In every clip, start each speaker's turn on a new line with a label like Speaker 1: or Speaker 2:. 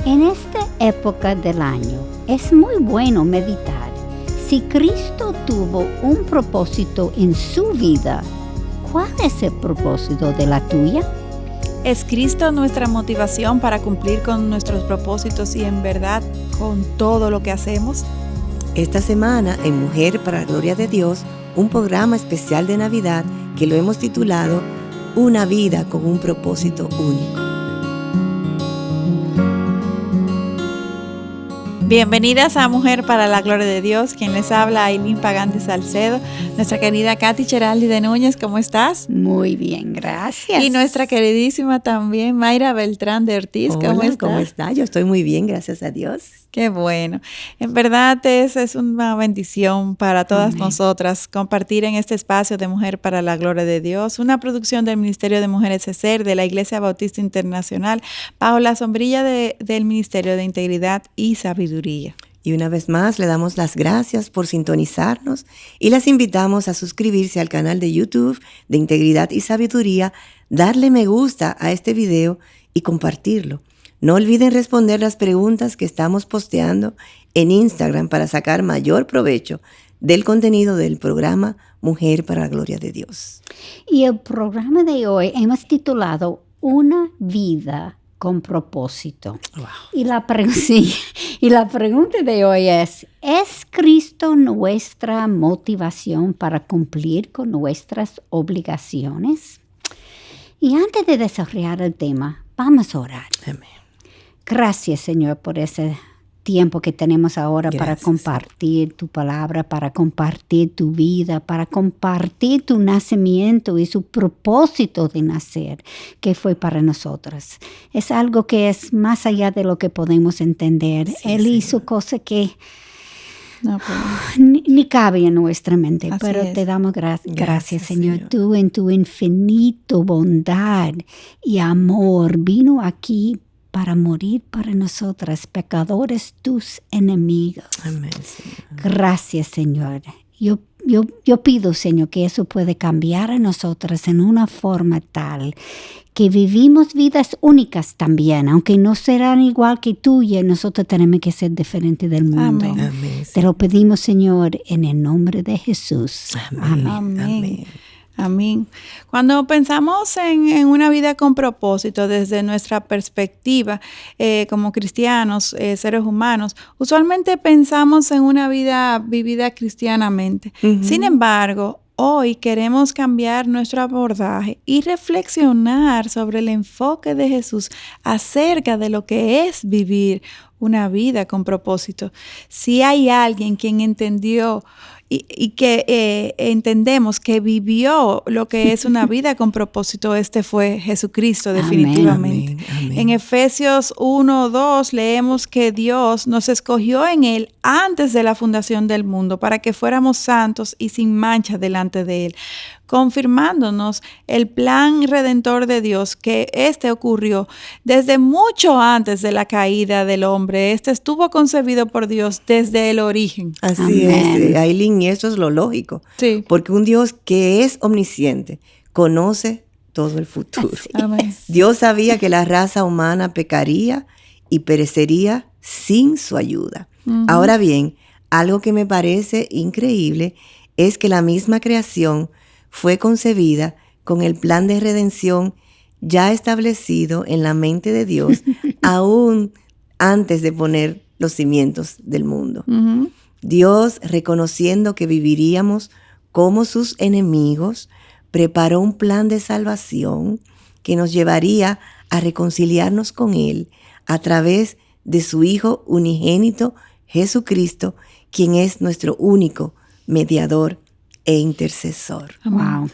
Speaker 1: En esta época del año es muy bueno meditar. Si Cristo tuvo un propósito en su vida, ¿cuál es el propósito de la tuya?
Speaker 2: ¿Es Cristo nuestra motivación para cumplir con nuestros propósitos y en verdad con todo lo que hacemos?
Speaker 3: Esta semana en Mujer para la Gloria de Dios, un programa especial de Navidad que lo hemos titulado Una vida con un propósito único.
Speaker 2: Bienvenidas a Mujer para la Gloria de Dios. Quien les habla, Ailín Pagante Salcedo. Nuestra querida Katy Cheraldi de Núñez, ¿cómo estás?
Speaker 1: Muy bien, gracias.
Speaker 2: Y nuestra queridísima también, Mayra Beltrán de Ortiz.
Speaker 3: Hola,
Speaker 2: ¿Cómo estás?
Speaker 3: ¿cómo está? Yo estoy muy bien, gracias a Dios.
Speaker 2: Qué bueno. En verdad es una bendición para todas nosotras compartir en este espacio de Mujer para la Gloria de Dios, una producción del Ministerio de Mujeres ESER de la Iglesia Bautista Internacional bajo la sombrilla del Ministerio de Integridad y Sabiduría.
Speaker 3: Y una vez más le damos las gracias por sintonizarnos y las invitamos a suscribirse al canal de YouTube de Integridad y Sabiduría, darle me gusta a este video y compartirlo. No olviden responder las preguntas que estamos posteando en Instagram para sacar mayor provecho del contenido del programa Mujer para la Gloria de Dios.
Speaker 1: Y el programa de hoy hemos titulado Una vida con propósito.
Speaker 3: Wow.
Speaker 1: Y la pregunta de hoy ¿es Cristo nuestra motivación para cumplir con nuestras obligaciones? Y antes de desarrollar el tema, vamos a orar.
Speaker 3: Amén.
Speaker 1: Gracias, Señor, por ese tiempo que tenemos ahora. Gracias, para compartir tu palabra, para compartir tu vida, para compartir tu nacimiento y su propósito de nacer, que fue para nosotras. Es algo que es más allá de lo que podemos entender. Sí, Él hizo cosas que ni cabe en nuestra mente, así pero es. Te damos gracias, Señor. Tú en tu infinito bondad y amor vino aquí para morir para nosotras, pecadores, tus enemigos.
Speaker 3: Amén, Señor.
Speaker 1: Gracias, Señor. Yo pido, Señor, que eso puede cambiar a nosotras en una forma tal que vivimos vidas únicas también, aunque no serán igual que tuya, nosotros tenemos que ser diferentes del mundo.
Speaker 2: Amén.
Speaker 3: Amén,
Speaker 1: Te lo pedimos, Señor, en el nombre de Jesús.
Speaker 3: Amén.
Speaker 2: Amén.
Speaker 3: Amén.
Speaker 2: Amén. Cuando pensamos en una vida con propósito desde nuestra perspectiva como cristianos, seres humanos, usualmente pensamos en una vida vivida cristianamente. Uh-huh. Sin embargo, hoy queremos cambiar nuestro abordaje y reflexionar sobre el enfoque de Jesús acerca de lo que es vivir una vida con propósito. Si hay alguien quien entendió y que entendemos que vivió lo que es una vida con propósito, fue Jesucristo, definitivamente.
Speaker 3: Amén, amén.
Speaker 2: En Efesios 1:2 leemos que Dios nos escogió en Él antes de la fundación del mundo para que fuéramos santos y sin mancha delante de Él, confirmándonos el plan redentor de Dios, que ocurrió desde mucho antes de la caída del hombre. Estuvo concebido por Dios desde el origen.
Speaker 3: Así es, Ailín, y eso es lo lógico.
Speaker 2: Sí.
Speaker 3: Porque un Dios que es omnisciente conoce todo el futuro.
Speaker 2: Amén.
Speaker 3: Dios sabía que la raza humana pecaría y perecería sin su ayuda. Uh-huh. Ahora bien, algo que me parece increíble es que la misma creación fue concebida con el plan de redención ya establecido en la mente de Dios aún antes de poner los cimientos del mundo.
Speaker 2: Uh-huh.
Speaker 3: Dios, reconociendo que viviríamos como sus enemigos, preparó un plan de salvación que nos llevaría a reconciliarnos con Él a través de su Hijo unigénito, Jesucristo, quien es nuestro único mediador e intercesor.
Speaker 1: Wow.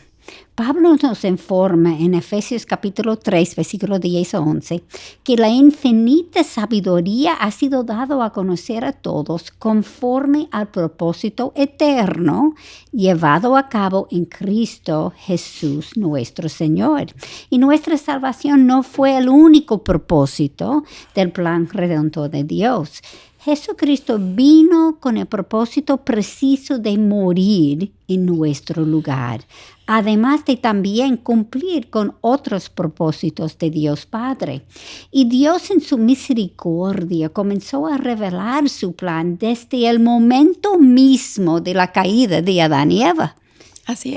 Speaker 1: Pablo nos informa en Efesios capítulo 3, versículo 10 a 11, que la infinita sabiduría ha sido dado a conocer a todos conforme al propósito eterno llevado a cabo en Cristo Jesús nuestro Señor. Y nuestra salvación no fue el único propósito del plan redentor de Dios. Jesucristo vino con el propósito preciso de morir en nuestro lugar, además de también cumplir con otros propósitos de Dios Padre. Y Dios en su misericordia comenzó a revelar su plan desde el momento mismo de la caída de Adán y Eva.
Speaker 2: Así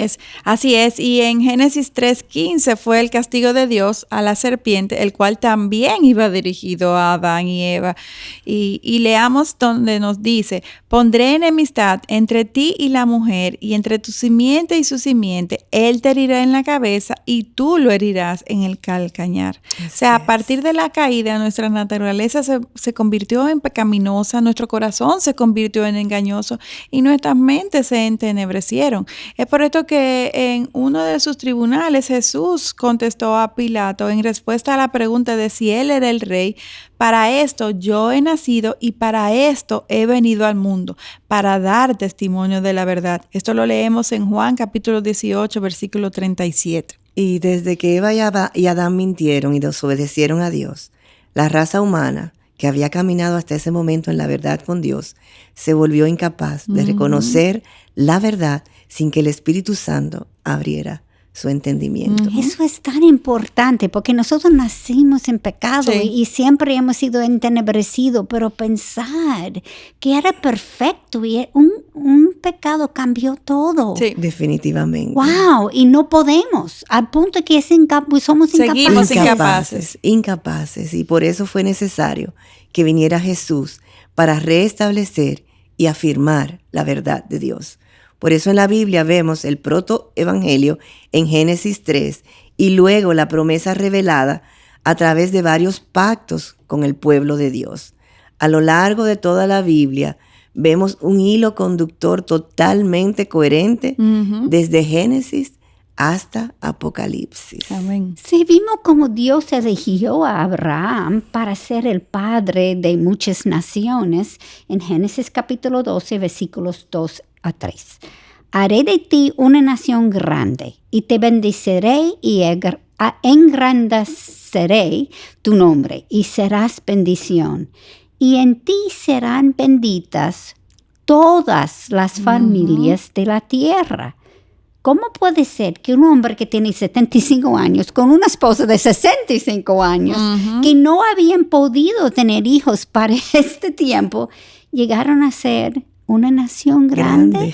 Speaker 2: es. Y en Génesis 3:15 fue el castigo de Dios a la serpiente, el cual también iba dirigido a Adán y Eva. Y leamos donde nos dice: pondré enemistad entre ti y la mujer, y entre tu simiente y su simiente. Él te herirá en la cabeza y tú lo herirás en el calcañar. O sea, a partir de la caída, nuestra naturaleza se convirtió en pecaminosa, nuestro corazón se convirtió en engañoso y nuestras mentes se entenebrecieron. Es por esto que en uno de sus tribunales Jesús contestó a Pilato en respuesta a la pregunta de si él era el rey: para esto yo he nacido y para esto he venido al mundo, para dar testimonio de la verdad. Esto lo leemos en Juan capítulo 18, versículo 37.
Speaker 3: Y desde que Eva y Adán mintieron y desobedecieron a Dios, la raza humana, que había caminado hasta ese momento en la verdad con Dios, se volvió incapaz de reconocer la verdad sin que el Espíritu Santo abriera su entendimiento.
Speaker 1: Eso es tan importante porque nosotros nacimos en pecado y siempre hemos sido entenebrecidos, pero pensar que era perfecto y un pecado cambió todo.
Speaker 2: Sí.
Speaker 3: Definitivamente.
Speaker 1: ¡Wow! Y no podemos, al punto que somos
Speaker 2: Seguimos
Speaker 3: incapaces. Y por eso fue necesario que viniera Jesús para restablecer y afirmar la verdad de Dios. Por eso en la Biblia vemos el protoevangelio en Génesis 3 y luego la promesa revelada a través de varios pactos con el pueblo de Dios. A lo largo de toda la Biblia vemos un hilo conductor totalmente coherente desde Génesis hasta Apocalipsis.
Speaker 2: Amén.
Speaker 1: Sí, vimos cómo Dios eligió a Abraham para ser el padre de muchas naciones en Génesis capítulo 12, versículos 2 a 3. Haré de ti una nación grande y te bendeciré y engrandeceré tu nombre y serás bendición. Y en ti serán benditas todas las familias de la tierra. ¿Cómo puede ser que un hombre que tiene 75 años con una esposa de 65 años que no habían podido tener hijos para este tiempo llegaron a ser una nación grande?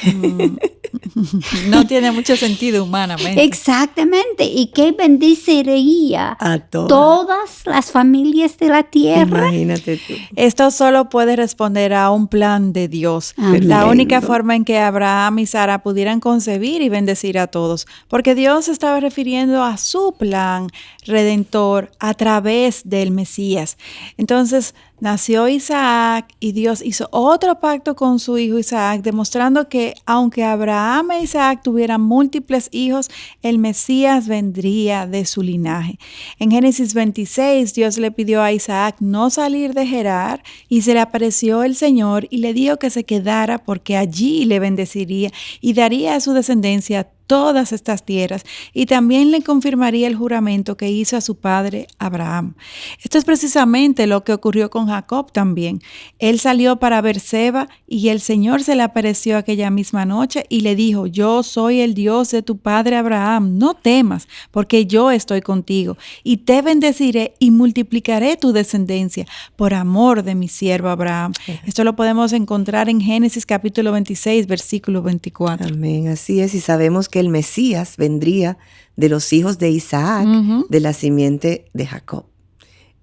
Speaker 2: No tiene mucho sentido humanamente.
Speaker 1: Exactamente. ¿Y qué bendeciría
Speaker 3: A
Speaker 1: todas las familias de la tierra?
Speaker 3: Imagínate tú.
Speaker 2: Esto solo puede responder a un plan de Dios.
Speaker 1: Amén.
Speaker 2: La única forma en que Abraham y Sara pudieran concebir y bendecir a todos. Porque Dios se estaba refiriendo a su plan redentor a través del Mesías. Entonces nació Isaac y Dios hizo otro pacto con su hijo Isaac, demostrando que aunque Abraham e Isaac tuvieran múltiples hijos, el Mesías vendría de su linaje. En Génesis 26, Dios le pidió a Isaac no salir de Gerar y se le apareció el Señor y le dijo que se quedara porque allí le bendeciría y daría a su descendencia todas estas tierras y también le confirmaría el juramento que hizo a su padre Abraham. Esto es precisamente lo que ocurrió con Jacob también. Él salió para Berseba y el Señor se le apareció aquella misma noche y le dijo: yo soy el Dios de tu padre Abraham, no temas, porque yo estoy contigo y te bendeciré y multiplicaré tu descendencia por amor de mi siervo Abraham. Esto lo podemos encontrar en Génesis capítulo 26, versículo 24.
Speaker 3: Amén, así es, y sabemos que el Mesías vendría de los hijos de Isaac, de la simiente de Jacob.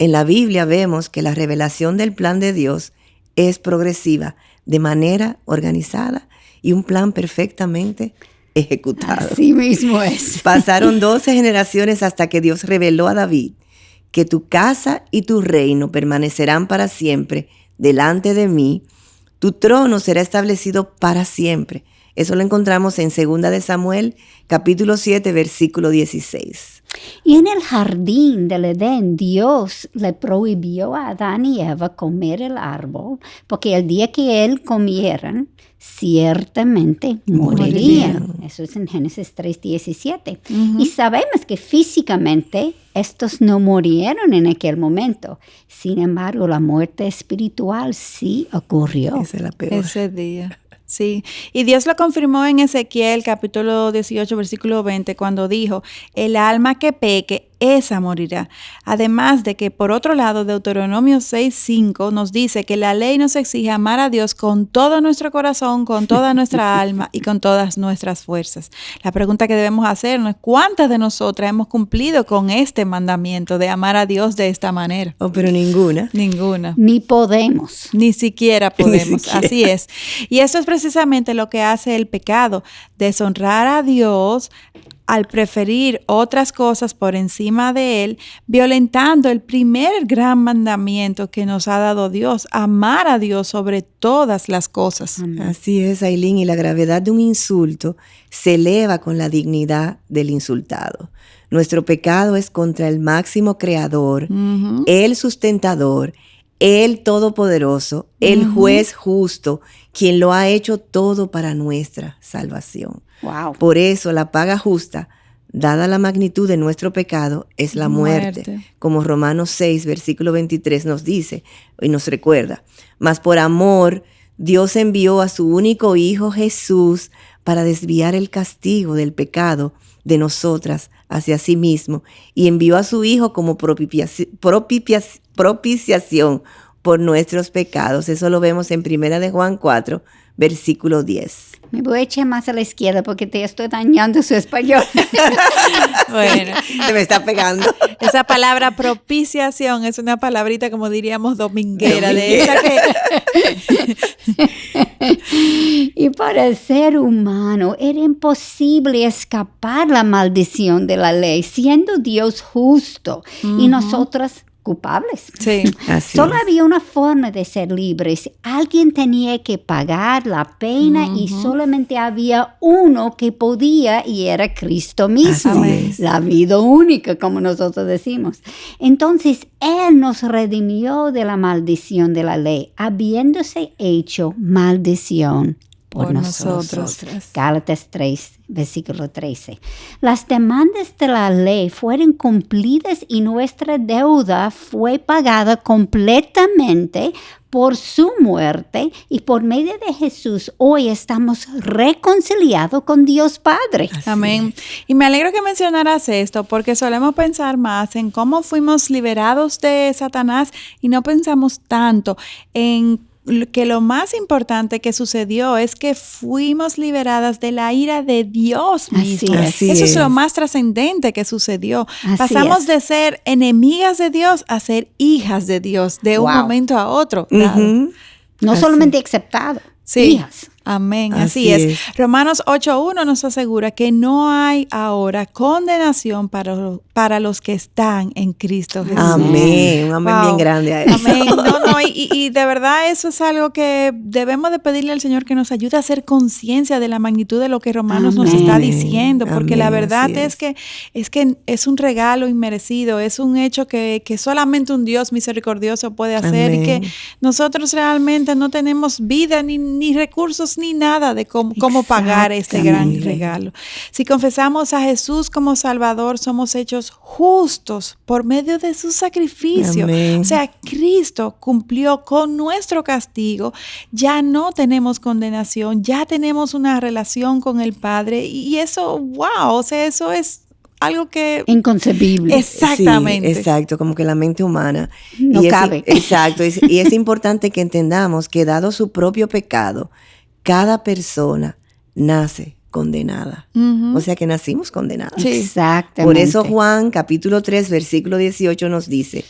Speaker 3: En la Biblia vemos que la revelación del plan de Dios es progresiva, de manera organizada y un plan perfectamente ejecutado.
Speaker 1: Así mismo es.
Speaker 3: Pasaron 12 generaciones hasta que Dios reveló a David que tu casa y tu reino permanecerán para siempre delante de mí. Tu trono será establecido para siempre. Eso lo encontramos en 2 de Samuel, capítulo 7, versículo 16.
Speaker 1: Y en el jardín del Edén, Dios le prohibió a Adán y Eva comer el árbol, porque el día que él comieran, ciertamente morirían. Eso es en Génesis 3:17. Y sabemos que físicamente estos no murieron en aquel momento. Sin embargo, la muerte espiritual sí ocurrió.
Speaker 3: Esa es la peor.
Speaker 2: Ese día. Sí, y Dios lo confirmó en Ezequiel capítulo 18 versículo 20 cuando dijo, el alma que peque, esa morirá. Además de que por otro lado Deuteronomio 6:5 nos dice que la ley nos exige amar a Dios con todo nuestro corazón, con toda nuestra alma y con todas nuestras fuerzas. La pregunta que debemos hacernos es ¿cuántas de nosotras hemos cumplido con este mandamiento de amar a Dios de esta manera?
Speaker 3: Oh, pero ninguna.
Speaker 2: Ninguna.
Speaker 1: Ni podemos.
Speaker 2: Ni siquiera podemos,
Speaker 3: Ni siquiera.
Speaker 2: Así es. Y eso es precisamente lo que hace el pecado, deshonrar a Dios al preferir otras cosas por encima de Él, violentando el primer gran mandamiento que nos ha dado Dios, amar a Dios sobre todas las cosas.
Speaker 3: Así es, Ailín, y la gravedad de un insulto se eleva con la dignidad del insultado. Nuestro pecado es contra el máximo creador, el sustentador, el todopoderoso, el juez justo, quien lo ha hecho todo para nuestra salvación.
Speaker 1: Wow.
Speaker 3: Por eso la paga justa, dada la magnitud de nuestro pecado, es la muerte. Como Romanos 6, versículo 23 nos dice y nos recuerda. Mas por amor, Dios envió a su único Hijo Jesús para desviar el castigo del pecado de nosotras hacia sí mismo, y envió a su Hijo como propiciación por nuestros pecados. Eso lo vemos en 1 de Juan 4, versículo 10.
Speaker 1: Me voy a echar más a la izquierda porque te estoy dañando su español.
Speaker 2: Bueno,
Speaker 3: Se me está pegando.
Speaker 2: esa palabra propiciación es una palabrita, como diríamos, dominguera. De esa que
Speaker 1: Y para el ser humano era imposible escapar la maldición de la ley, siendo Dios justo y nosotras culpables.
Speaker 2: sí.
Speaker 3: Así
Speaker 1: Solo
Speaker 3: es.
Speaker 1: había una forma de ser libres. Alguien tenía que pagar la pena y solamente había uno que podía y era Cristo mismo.
Speaker 3: Así es.
Speaker 1: La vida única, como nosotros decimos. Entonces, Él nos redimió de la maldición de la ley, habiéndose hecho maldición por nosotros. Gálatas 3, versículo 13. Las demandas de la ley fueron cumplidas y nuestra deuda fue pagada completamente por su muerte, y por medio de Jesús hoy estamos reconciliados con Dios Padre.
Speaker 2: Amén. Y me alegro que mencionaras esto, porque solemos pensar más en cómo fuimos liberados de Satanás y no pensamos tanto en que lo más importante que sucedió es que fuimos liberadas de la ira de Dios mismo.
Speaker 3: Así
Speaker 2: Eso es lo
Speaker 3: es.
Speaker 2: más trascendente que sucedió.
Speaker 1: Así
Speaker 2: Pasamos
Speaker 1: es.
Speaker 2: de ser enemigas de Dios a ser hijas de Dios de un
Speaker 1: Wow.
Speaker 2: momento a otro.
Speaker 3: Ujú.
Speaker 1: No
Speaker 3: Así.
Speaker 1: solamente aceptado,
Speaker 2: Sí.
Speaker 1: hijas.
Speaker 2: Amén,
Speaker 3: Así
Speaker 2: así es.
Speaker 3: es.
Speaker 2: Romanos 8:1 nos asegura que no hay ahora condenación para los que están en Cristo Jesús.
Speaker 3: Amén. Un amén
Speaker 2: Wow.
Speaker 3: bien grande a eso.
Speaker 2: Amén. No, y de verdad eso es algo que debemos de pedirle al Señor que nos ayude a hacer conciencia de la magnitud de lo que Romanos nos
Speaker 1: Amén.
Speaker 2: está diciendo, porque la
Speaker 3: Amén,
Speaker 2: verdad
Speaker 3: así
Speaker 2: es que es un regalo inmerecido, es un hecho que solamente un Dios misericordioso puede hacer,
Speaker 3: Amén.
Speaker 2: y que nosotros realmente no tenemos vida ni recursos ni nada de cómo pagar este gran
Speaker 3: Exactamente.
Speaker 2: regalo. Si confesamos a Jesús como Salvador, somos hechos justos por medio de su sacrificio.
Speaker 3: Amén.
Speaker 2: O sea, Cristo cumplió con nuestro castigo. Ya no tenemos condenación, ya tenemos una relación con el Padre, y eso, wow, o sea, eso es algo que...
Speaker 1: Inconcebible.
Speaker 2: Exactamente.
Speaker 3: Sí, exacto, como que la mente humana.
Speaker 1: No
Speaker 3: Y
Speaker 1: cabe.
Speaker 3: Exacto, y es importante que entendamos que dado su propio pecado, cada persona nace condenada.
Speaker 2: Ujú.
Speaker 3: O sea que nacimos condenados.
Speaker 2: Sí.
Speaker 1: Exactamente.
Speaker 3: Por eso Juan capítulo 3 versículo 18 nos dice,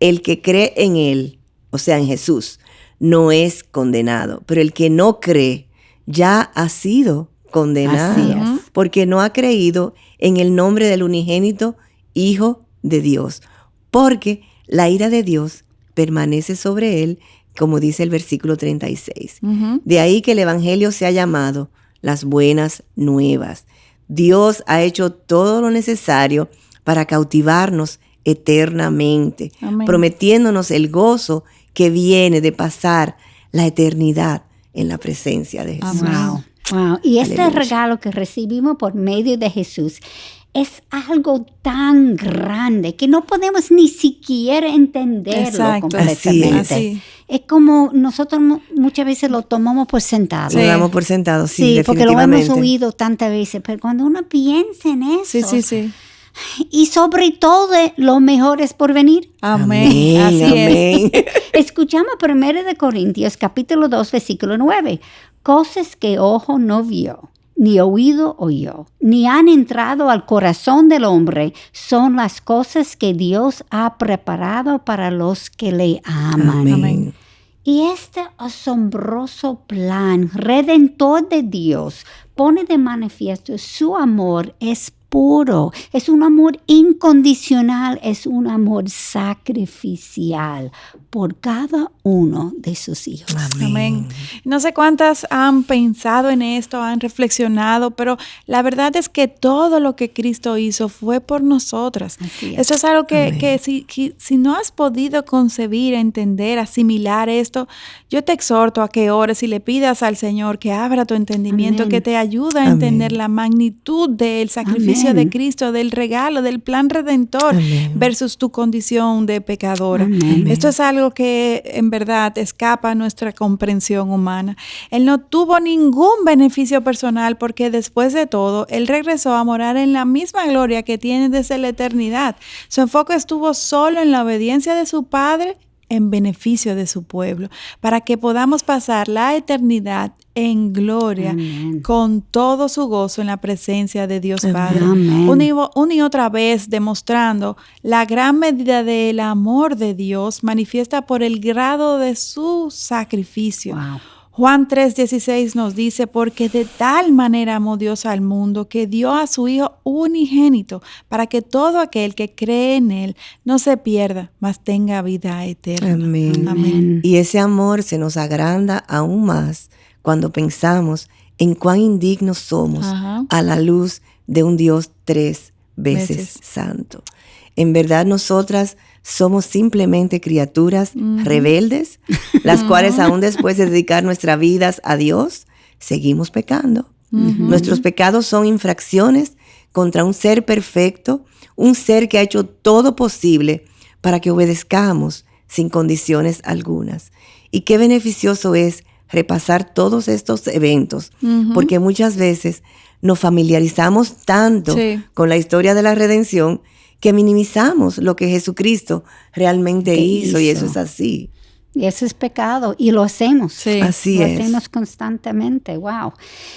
Speaker 3: el que cree en él, o sea en Jesús, no es condenado, pero el que no cree ya ha sido condenado,
Speaker 1: Así es.
Speaker 3: porque no ha creído en el nombre del unigénito Hijo de Dios, porque la ira de Dios permanece sobre él, como dice el versículo 36.
Speaker 2: Ujú.
Speaker 3: De ahí que el evangelio se ha llamado las buenas nuevas. Dios ha hecho todo lo necesario para cautivarnos eternamente,
Speaker 2: Amén.
Speaker 3: prometiéndonos el gozo que viene de pasar la eternidad en la presencia de Jesús.
Speaker 2: Amén.
Speaker 1: Wow. Y este
Speaker 3: Aleluya.
Speaker 1: regalo que recibimos por medio de Jesús es algo tan grande que no podemos ni siquiera entenderlo
Speaker 2: Exacto.
Speaker 1: completamente.
Speaker 2: Así.
Speaker 1: Es como nosotros muchas veces lo tomamos por sentado.
Speaker 3: Lo damos por sentado, sí,
Speaker 1: porque lo hemos
Speaker 3: definitivamente.
Speaker 1: oído tantas veces, pero cuando uno piensa en eso,
Speaker 2: Sí.
Speaker 1: y sobre todo lo mejor es por venir.
Speaker 2: Amén. Así es.
Speaker 3: amén.
Speaker 1: Escuchamos 1 Corintios capítulo 2, versículo 9. Cosas que ojo no vio, ni oído oyó, ni han entrado al corazón del hombre, son las cosas que Dios ha preparado para los que le aman.
Speaker 2: Amén.
Speaker 1: Y este asombroso plan redentor de Dios pone de manifiesto su amor es puro, es un amor incondicional, es un amor sacrificial por cada uno de sus hijos.
Speaker 2: Amén. No sé cuántas han pensado en esto, han reflexionado, pero la verdad es que todo lo que Cristo hizo fue por nosotras.
Speaker 1: Así es.
Speaker 2: Eso es algo
Speaker 3: Amén.
Speaker 2: que si no has podido concebir, entender, asimilar esto, yo te exhorto a que ores y le pidas al Señor que abra tu entendimiento,
Speaker 1: Amén.
Speaker 2: que te ayude a
Speaker 3: Amén.
Speaker 2: entender la magnitud del sacrificio
Speaker 1: Amén.
Speaker 2: de Cristo, del regalo, del plan redentor
Speaker 3: Amén.
Speaker 2: versus tu condición de pecadora.
Speaker 1: Amén.
Speaker 2: Esto es algo que en verdad escapa a nuestra comprensión humana. Él no tuvo ningún beneficio personal porque después de todo, Él regresó a morar en la misma gloria que tiene desde la eternidad. Su enfoque estuvo solo en la obediencia de su Padre en beneficio de su pueblo, para que podamos pasar la eternidad en gloria,
Speaker 1: Amén.
Speaker 2: con todo su gozo en la presencia de Dios Padre.
Speaker 1: Amén.
Speaker 2: Una y otra vez demostrando la gran medida del amor de Dios manifiesta por el grado de su sacrificio.
Speaker 1: Wow.
Speaker 2: Juan 3:16 nos dice, porque de tal manera amó Dios al mundo que dio a su Hijo unigénito para que todo aquel que cree en Él no se pierda, mas tenga vida eterna.
Speaker 3: Amén.
Speaker 1: Amén.
Speaker 3: Y ese amor se nos agranda aún más cuando pensamos en cuán indignos somos
Speaker 2: Ajá.
Speaker 3: a la luz de un Dios 3 veces santo. En verdad nosotras somos simplemente criaturas rebeldes, las cuales aún después de dedicar nuestras vidas a Dios, seguimos pecando. Nuestros pecados son infracciones contra un ser perfecto, un ser que ha hecho todo posible para que obedezcamos sin condiciones algunas. Y qué beneficioso es repasar todos estos eventos, porque muchas veces nos familiarizamos tanto con la historia de la redención que minimizamos lo que Jesucristo realmente hizo, y eso es así.
Speaker 1: Y eso es pecado, y lo hacemos.
Speaker 2: Sí.
Speaker 3: Así
Speaker 1: Lo
Speaker 3: es.
Speaker 1: hacemos constantemente. Wow.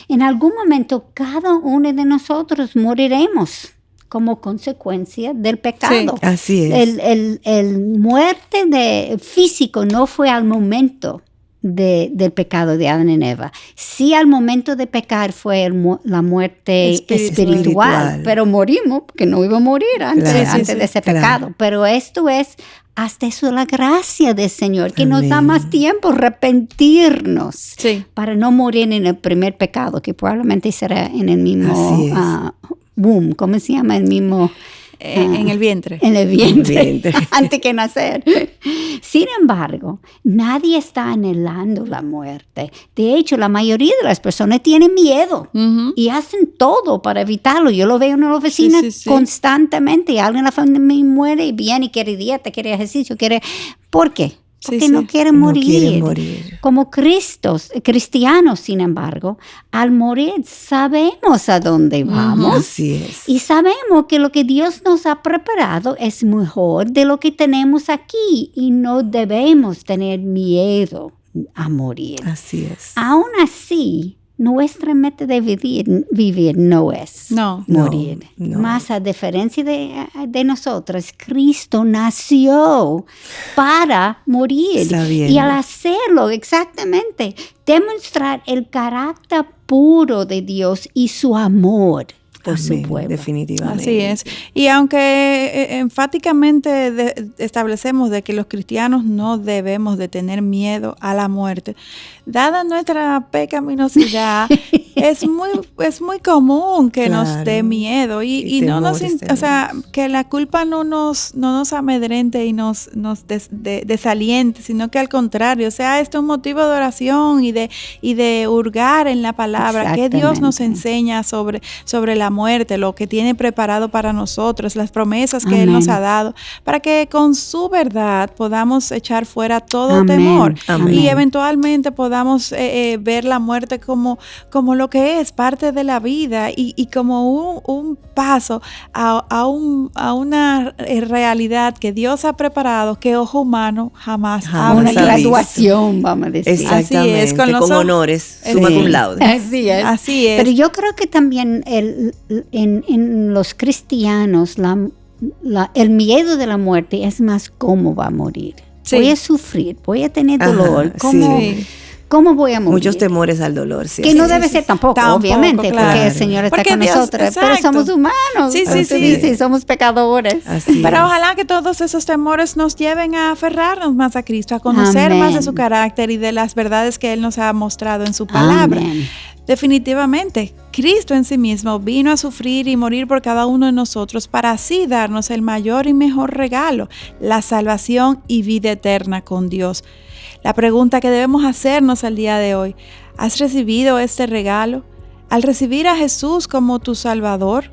Speaker 1: En algún momento cada uno de nosotros moriremos como consecuencia del pecado.
Speaker 3: Sí, así es.
Speaker 1: El muerte físico no fue al momento del pecado de Adán y Eva. Sí, al momento de pecar fue la muerte espiritual, pero morimos porque no iba a morir antes de ese pecado. Pero esto es hasta eso la gracia del Señor, que nos da más tiempo arrepentirnos para no morir en el primer pecado, que probablemente será en el mismo womb, ¿cómo se llama? El mismo...
Speaker 2: en el vientre.
Speaker 1: En el vientre, antes que nacer. Sin embargo, nadie está anhelando la muerte. De hecho, la mayoría de las personas tienen miedo y hacen todo para evitarlo. Yo lo veo en la oficina constantemente. Alguien en la familia muere y viene y quiere dieta, quiere ejercicio, quiere... ¿Por qué? Porque no quieren morir.
Speaker 3: No quieren morir.
Speaker 1: Como cristianos, sin embargo, al morir sabemos a dónde vamos.
Speaker 3: Así es.
Speaker 1: Y sabemos que lo que Dios nos ha preparado es mejor de lo que tenemos aquí. Y no debemos tener miedo a morir.
Speaker 3: Así es.
Speaker 1: Aún así, nuestra meta de vivir no es morir.
Speaker 3: No.
Speaker 1: Más a diferencia de nosotros, Cristo nació para morir.
Speaker 3: Sabiendo.
Speaker 1: Y al hacerlo, exactamente, demostrar el carácter puro de Dios y su amor por su pueblo.
Speaker 3: Definitivamente.
Speaker 2: Así es. Y aunque enfáticamente establecemos de que los cristianos no debemos de tener miedo a la muerte, dada nuestra pecaminosidad, es muy común que nos dé miedo y no nos, o sea, que la culpa no nos amedrente y nos desaliente, sino que al contrario, sea esto un motivo de oración y de hurgar en la palabra, que Dios nos enseña sobre la muerte, lo que tiene preparado para nosotros, las promesas que Él nos ha dado, para que con su verdad podamos echar fuera todo temor y eventualmente podamos ver la muerte como lo que es parte de la vida y como un paso a una realidad que Dios ha preparado, que ojo humano jamás ha
Speaker 1: una graduación, vamos a decir.
Speaker 3: Exactamente, así es, con honores, summa cum laude.
Speaker 2: Así es.
Speaker 1: Pero yo creo que también en los cristianos el miedo de la muerte es más cómo va a morir. Voy a sufrir, voy a tener dolor. ¿Cómo voy a morir?
Speaker 3: Muchos temores al dolor.
Speaker 1: Que no debe ser tampoco, obviamente, claro. Porque el Señor está con nosotros. Pero somos humanos. Sí. Somos pecadores.
Speaker 2: Pero ojalá que todos esos temores nos lleven a aferrarnos más a Cristo, a conocer más de su carácter y de las verdades que Él nos ha mostrado en su palabra. Definitivamente, Cristo en sí mismo vino a sufrir y morir por cada uno de nosotros para así darnos el mayor y mejor regalo, la salvación y vida eterna con Dios. La pregunta que debemos hacernos al día de hoy: ¿has recibido este regalo? Al recibir a Jesús como tu Salvador,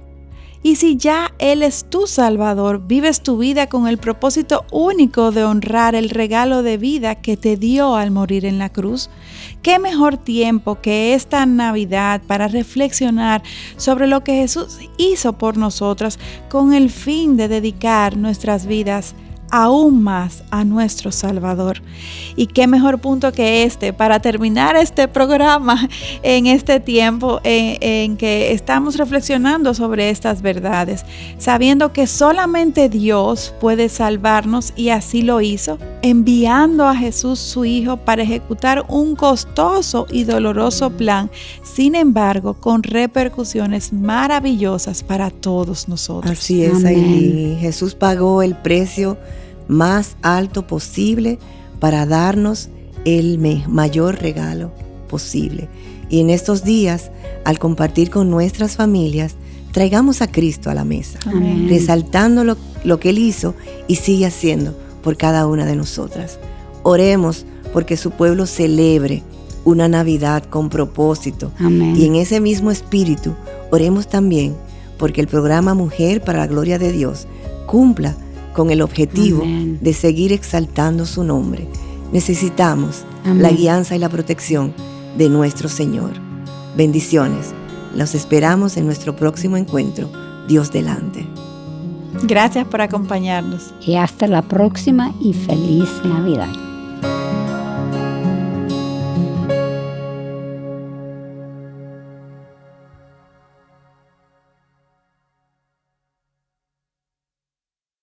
Speaker 2: y si ya Él es tu Salvador, vives tu vida con el propósito único de honrar el regalo de vida que te dio al morir en la cruz. ¿Qué mejor tiempo que esta Navidad para reflexionar sobre lo que Jesús hizo por nosotras con el fin de dedicar nuestras vidas aún más a nuestro Salvador? Y qué mejor punto que para terminar este programa en este tiempo en que estamos reflexionando sobre estas verdades, sabiendo que solamente Dios puede salvarnos, y así lo hizo, enviando a Jesús su Hijo para ejecutar un costoso y doloroso plan, sin embargo con repercusiones maravillosas para todos nosotros.
Speaker 3: Así es, Ailey. Jesús pagó el precio más alto posible para darnos el mayor regalo posible. Y en estos días, al compartir con nuestras familias, traigamos a Cristo a la mesa, resaltando lo que Él hizo y sigue haciendo por cada una de nosotras. Oremos porque su pueblo celebre una Navidad con propósito. Y en ese mismo espíritu, oremos también porque el programa Mujer para la Gloria de Dios cumpla con el objetivo de seguir exaltando su nombre. Necesitamos la guianza y la protección de nuestro Señor. Bendiciones. Los esperamos en nuestro próximo encuentro. Dios delante.
Speaker 2: Gracias por acompañarnos.
Speaker 1: Y hasta la próxima y feliz Navidad.